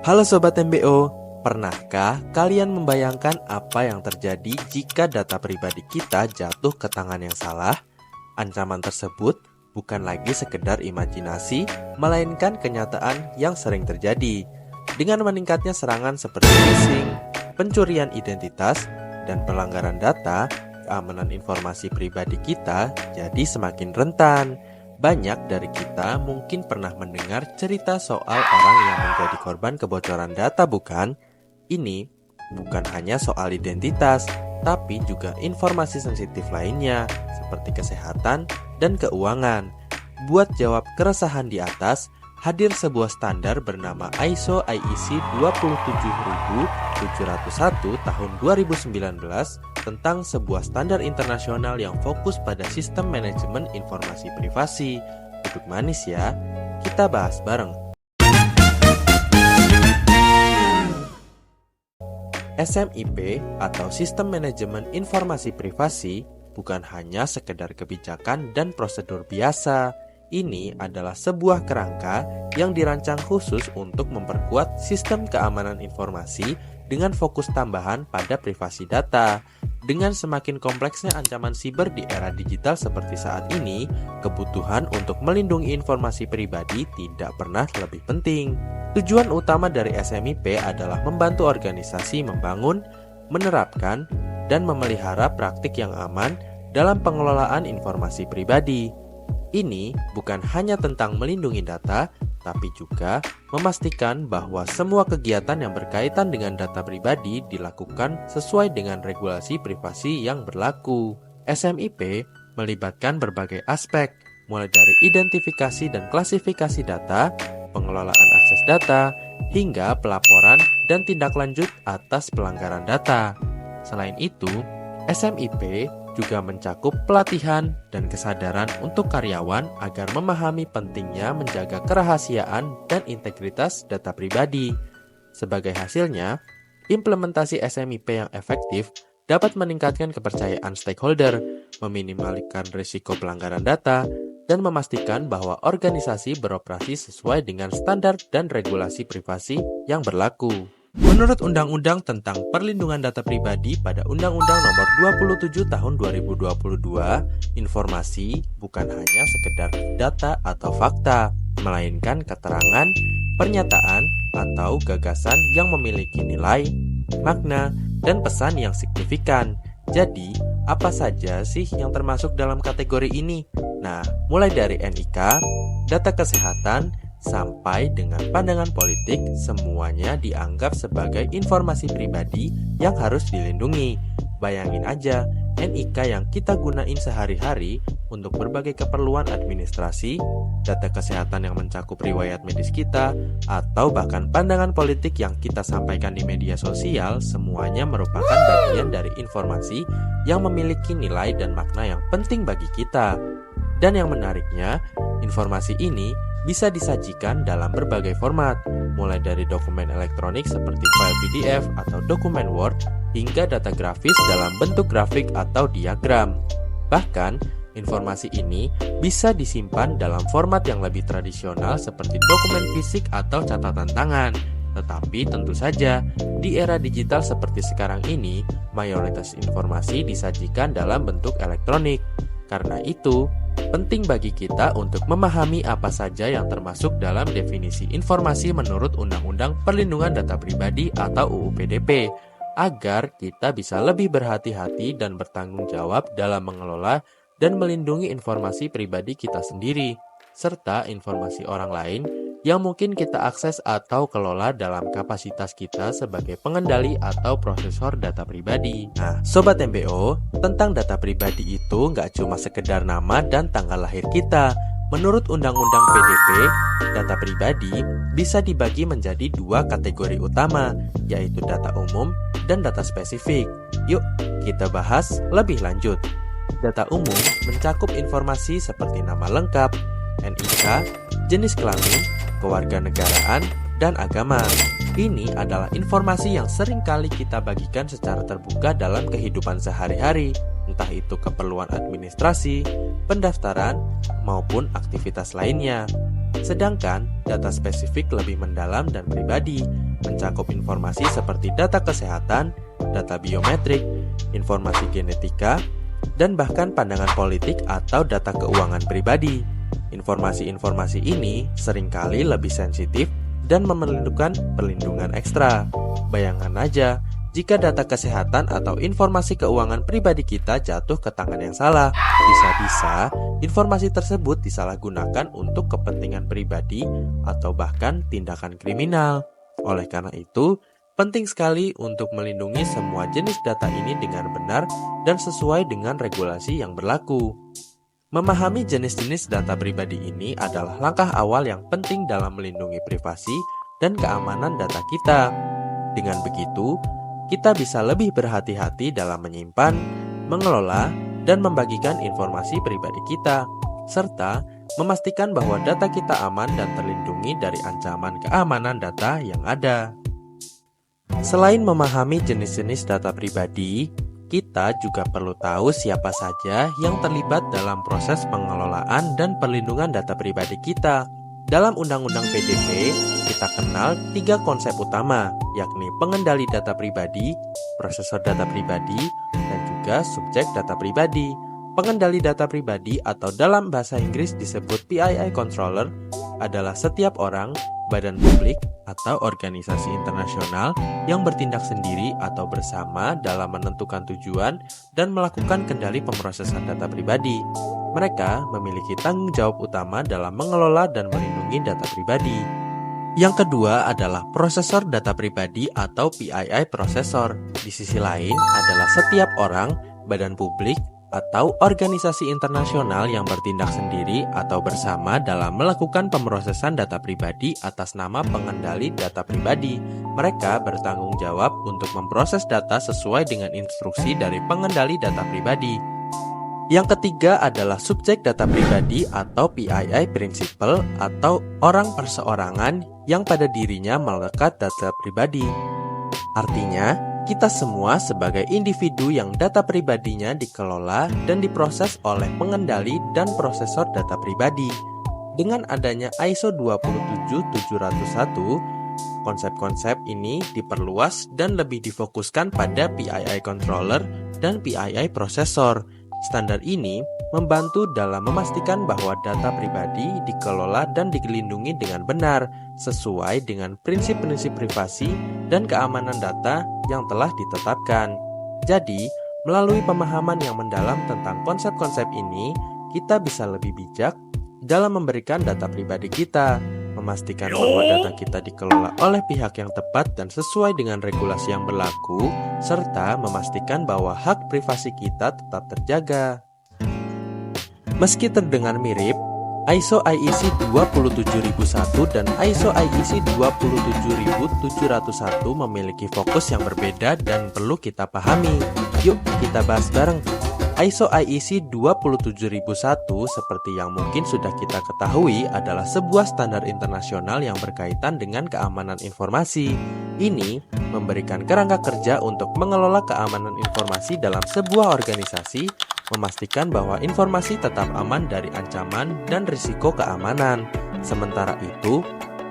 Halo Sobat MBO, pernahkah kalian membayangkan apa yang terjadi jika data pribadi kita jatuh ke tangan yang salah? Ancaman tersebut bukan lagi sekedar imajinasi, melainkan kenyataan yang sering terjadi. Dengan meningkatnya serangan seperti phishing, pencurian identitas, dan pelanggaran data, keamanan informasi pribadi kita jadi semakin rentan. Banyak dari kita mungkin pernah mendengar cerita soal orang yang menjadi korban kebocoran data, bukan? Ini bukan hanya soal identitas, tapi juga informasi sensitif lainnya, seperti kesehatan dan keuangan. Buat jawab keresahan di atas, hadir sebuah standar bernama ISO IEC 27701 tahun 2019 tentang sebuah standar internasional yang fokus pada sistem manajemen informasi privasi. Duduk manis ya, kita bahas bareng. SMIP atau Sistem Manajemen Informasi Privasi bukan hanya sekedar kebijakan dan prosedur biasa. Ini adalah sebuah kerangka yang dirancang khusus untuk memperkuat sistem keamanan informasi dengan fokus tambahan pada privasi data. Dengan semakin kompleksnya ancaman siber di era digital seperti saat ini, kebutuhan untuk melindungi informasi pribadi tidak pernah lebih penting. Tujuan utama dari SMIP adalah membantu organisasi membangun, menerapkan, dan memelihara praktik yang aman dalam pengelolaan informasi pribadi. Ini bukan hanya tentang melindungi data, tapi juga memastikan bahwa semua kegiatan yang berkaitan dengan data pribadi dilakukan sesuai dengan regulasi privasi yang berlaku. SMIP melibatkan berbagai aspek, mulai dari identifikasi dan klasifikasi data, pengelolaan akses data, hingga pelaporan dan tindak lanjut atas pelanggaran data. Selain itu, SMIP juga mencakup pelatihan dan kesadaran untuk karyawan agar memahami pentingnya menjaga kerahasiaan dan integritas data pribadi. Sebagai hasilnya, implementasi SMIP yang efektif dapat meningkatkan kepercayaan stakeholder, meminimalkan risiko pelanggaran data, dan memastikan bahwa organisasi beroperasi sesuai dengan standar dan regulasi privasi yang berlaku. Menurut Undang-Undang tentang Perlindungan Data Pribadi pada Undang-Undang Nomor 27 Tahun 2022, informasi bukan hanya sekedar data atau fakta, melainkan keterangan, pernyataan, atau gagasan yang memiliki nilai, makna, dan pesan yang signifikan. Jadi, apa saja sih yang termasuk dalam kategori ini? Nah, mulai dari NIK, data kesehatan, sampai dengan pandangan politik, semuanya dianggap sebagai informasi pribadi yang harus dilindungi. Bayangin aja, NIK yang kita gunain sehari-hari untuk berbagai keperluan administrasi, data kesehatan yang mencakup riwayat medis kita, atau bahkan pandangan politik yang kita sampaikan di media sosial, semuanya merupakan bagian dari informasi yang memiliki nilai dan makna yang penting bagi kita. Dan yang menariknya, informasi ini bisa disajikan dalam berbagai format, mulai dari dokumen elektronik seperti file PDF atau dokumen Word, hingga data grafis dalam bentuk grafik atau diagram. Bahkan, informasi ini bisa disimpan dalam format yang lebih tradisional seperti dokumen fisik atau catatan tangan. Tetapi tentu saja, di era digital seperti sekarang ini, mayoritas informasi disajikan dalam bentuk elektronik. Karena itu, penting bagi kita untuk memahami apa saja yang termasuk dalam definisi informasi menurut Undang-Undang Perlindungan Data Pribadi atau UU PDP, agar kita bisa lebih berhati-hati dan bertanggung jawab dalam mengelola dan melindungi informasi pribadi kita sendiri, serta informasi orang lain yang mungkin kita akses atau kelola dalam kapasitas kita sebagai pengendali atau prosesor data pribadi. Nah, Sobat MBO, tentang data pribadi itu nggak cuma sekedar nama dan tanggal lahir kita. Menurut Undang-Undang PDP, data pribadi bisa dibagi menjadi dua kategori utama, yaitu data umum dan data spesifik. Yuk, kita bahas lebih lanjut. Data umum mencakup informasi seperti nama lengkap, NIK, jenis kelamin, kewarganegaraan, dan agama. Ini adalah informasi yang sering kali kita bagikan secara terbuka dalam kehidupan sehari-hari, entah itu keperluan administrasi, pendaftaran, maupun aktivitas lainnya. Sedangkan data spesifik lebih mendalam dan pribadi. mencakup informasi seperti data kesehatan, data biometrik, informasi genetika, dan bahkan pandangan politik atau data keuangan pribadi. Informasi-informasi ini seringkali lebih sensitif dan memerlukan perlindungan ekstra. Bayangkan aja, jika data kesehatan atau informasi keuangan pribadi kita jatuh ke tangan yang salah, bisa-bisa informasi tersebut disalahgunakan untuk kepentingan pribadi atau bahkan tindakan kriminal. Oleh karena itu, penting sekali untuk melindungi semua jenis data ini dengan benar dan sesuai dengan regulasi yang berlaku. Memahami jenis-jenis data pribadi ini adalah langkah awal yang penting dalam melindungi privasi dan keamanan data kita. Dengan begitu, kita bisa lebih berhati-hati dalam menyimpan, mengelola, dan membagikan informasi pribadi kita, serta memastikan bahwa data kita aman dan terlindungi dari ancaman keamanan data yang ada. Selain memahami jenis-jenis data pribadi, kita juga perlu tahu siapa saja yang terlibat dalam proses pengelolaan dan perlindungan data pribadi kita. Dalam Undang-Undang PDP, kita kenal 3 konsep utama, yakni pengendali data pribadi, prosesor data pribadi, dan juga subjek data pribadi. Pengendali data pribadi atau dalam bahasa Inggris disebut PII controller adalah setiap orang, badan publik, atau organisasi internasional yang bertindak sendiri atau bersama dalam menentukan tujuan dan melakukan kendali pemrosesan data pribadi. Mereka memiliki tanggung jawab utama dalam mengelola dan melindungi data pribadi. Yang kedua adalah prosesor data pribadi atau PII processor. Di sisi lain adalah setiap orang, badan publik, atau organisasi internasional yang bertindak sendiri atau bersama dalam melakukan pemrosesan data pribadi atas nama pengendali data pribadi. Mereka bertanggung jawab untuk memproses data sesuai dengan instruksi dari pengendali data pribadi. Yang ketiga adalah subjek data pribadi atau PII principal atau orang perseorangan yang pada dirinya melekat data pribadi. Artinya, kita semua sebagai individu yang data pribadinya dikelola dan diproses oleh pengendali dan prosesor data pribadi. Dengan adanya ISO 27701, konsep-konsep ini diperluas dan lebih difokuskan pada PII controller dan PII processor. Standar ini membantu dalam memastikan bahwa data pribadi dikelola dan dilindungi dengan benar, sesuai dengan prinsip-prinsip privasi dan keamanan data yang telah ditetapkan. Jadi, melalui pemahaman yang mendalam tentang konsep-konsep ini, kita bisa lebih bijak dalam memberikan data pribadi kita, memastikan bahwa data kita dikelola oleh pihak yang tepat dan sesuai dengan regulasi yang berlaku, serta memastikan bahwa hak privasi kita tetap terjaga. Meski terdengar mirip, ISO IEC 27001 dan ISO IEC 27701 memiliki fokus yang berbeda dan perlu kita pahami. Yuk kita bahas bareng. ISO IEC 27001 seperti yang mungkin sudah kita ketahui adalah sebuah standar internasional yang berkaitan dengan keamanan informasi. Ini memberikan kerangka kerja untuk mengelola keamanan informasi dalam sebuah organisasi, memastikan bahwa informasi tetap aman dari ancaman dan risiko keamanan. Sementara itu,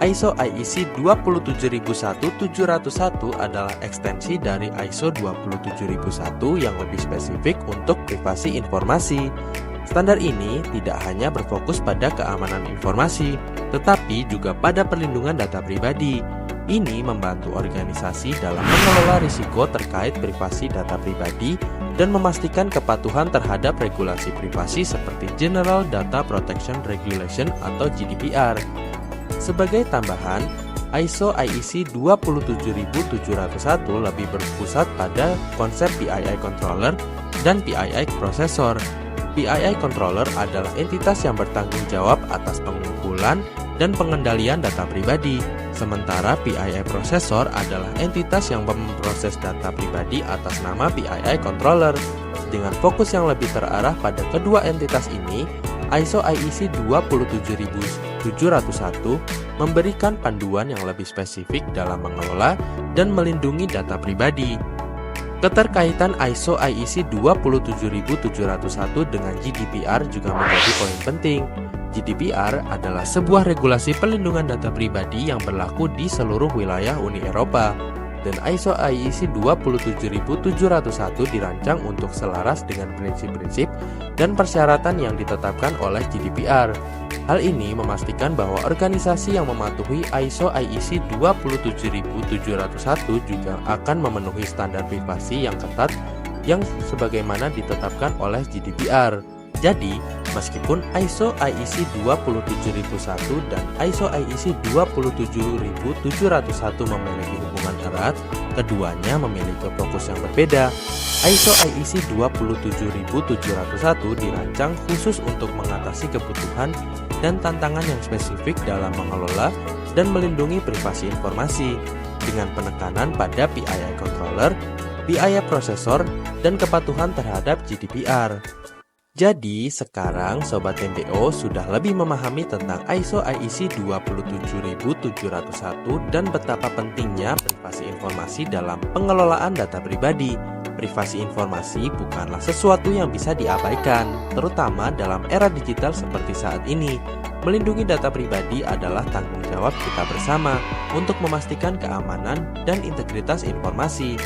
ISO IEC 27001-701 adalah ekstensi dari ISO 27001 yang lebih spesifik untuk privasi informasi. Standar ini tidak hanya berfokus pada keamanan informasi, tetapi juga pada perlindungan data pribadi. Ini membantu organisasi dalam mengelola risiko terkait privasi data pribadi dan memastikan kepatuhan terhadap regulasi privasi seperti General Data Protection Regulation atau GDPR. Sebagai tambahan, ISO IEC 27701 lebih berpusat pada konsep PII controller dan PII processor. PII controller adalah entitas yang bertanggung jawab atas pengumpulan dan pengendalian data pribadi, sementara PII processor adalah entitas yang memproses data pribadi atas nama PII controller. Dengan fokus yang lebih terarah pada kedua entitas ini, ISO IEC 27701 memberikan panduan yang lebih spesifik dalam mengelola dan melindungi data pribadi. Keterkaitan ISO IEC 27701 dengan GDPR juga menjadi poin penting. GDPR adalah sebuah regulasi pelindungan data pribadi yang berlaku di seluruh wilayah Uni Eropa, dan ISO IEC 27701 dirancang untuk selaras dengan prinsip-prinsip dan persyaratan yang ditetapkan oleh GDPR. Hal ini memastikan bahwa organisasi yang mematuhi ISO IEC 27701 juga akan memenuhi standar privasi yang ketat yang sebagaimana ditetapkan oleh GDPR. Jadi, meskipun ISO IEC 27001 dan ISO IEC 27701 memiliki hubungan erat, keduanya memiliki fokus yang berbeda. ISO IEC 27701 dirancang khusus untuk mengatasi kebutuhan dan tantangan yang spesifik dalam mengelola dan melindungi privasi informasi, dengan penekanan pada PII controller, PII processor, dan kepatuhan terhadap GDPR. Jadi, sekarang Sobat MBO sudah lebih memahami tentang ISO IEC 27701 dan betapa pentingnya privasi informasi dalam pengelolaan data pribadi. Privasi informasi bukanlah sesuatu yang bisa diabaikan, terutama dalam era digital seperti saat ini. Melindungi data pribadi adalah tanggung jawab kita bersama untuk memastikan keamanan dan integritas informasi.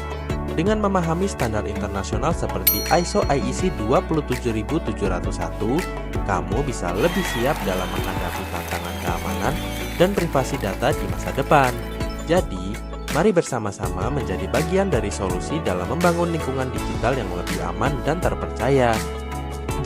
Dengan memahami standar internasional seperti ISO IEC 27701, kamu bisa lebih siap dalam menghadapi tantangan keamanan dan privasi data di masa depan. Jadi, mari bersama-sama menjadi bagian dari solusi dalam membangun lingkungan digital yang lebih aman dan terpercaya.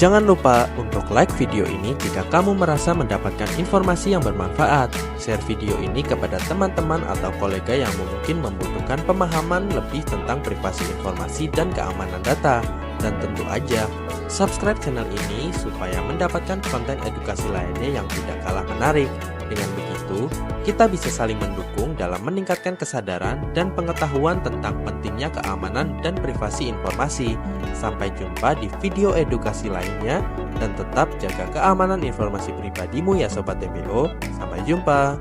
Jangan lupa untuk like video ini jika kamu merasa mendapatkan informasi yang bermanfaat. Share video ini kepada teman-teman atau kolega yang mungkin membutuhkan pemahaman lebih tentang privasi informasi dan keamanan data. Dan tentu aja, subscribe channel ini supaya mendapatkan konten edukasi lainnya yang tidak kalah menarik. Dengan begitu, kita bisa saling mendukung dalam meningkatkan kesadaran dan pengetahuan tentang pentingnya keamanan dan privasi informasi. Sampai jumpa di video edukasi lainnya, dan tetap jaga keamanan informasi pribadimu ya Sobat MBO. Sampai jumpa.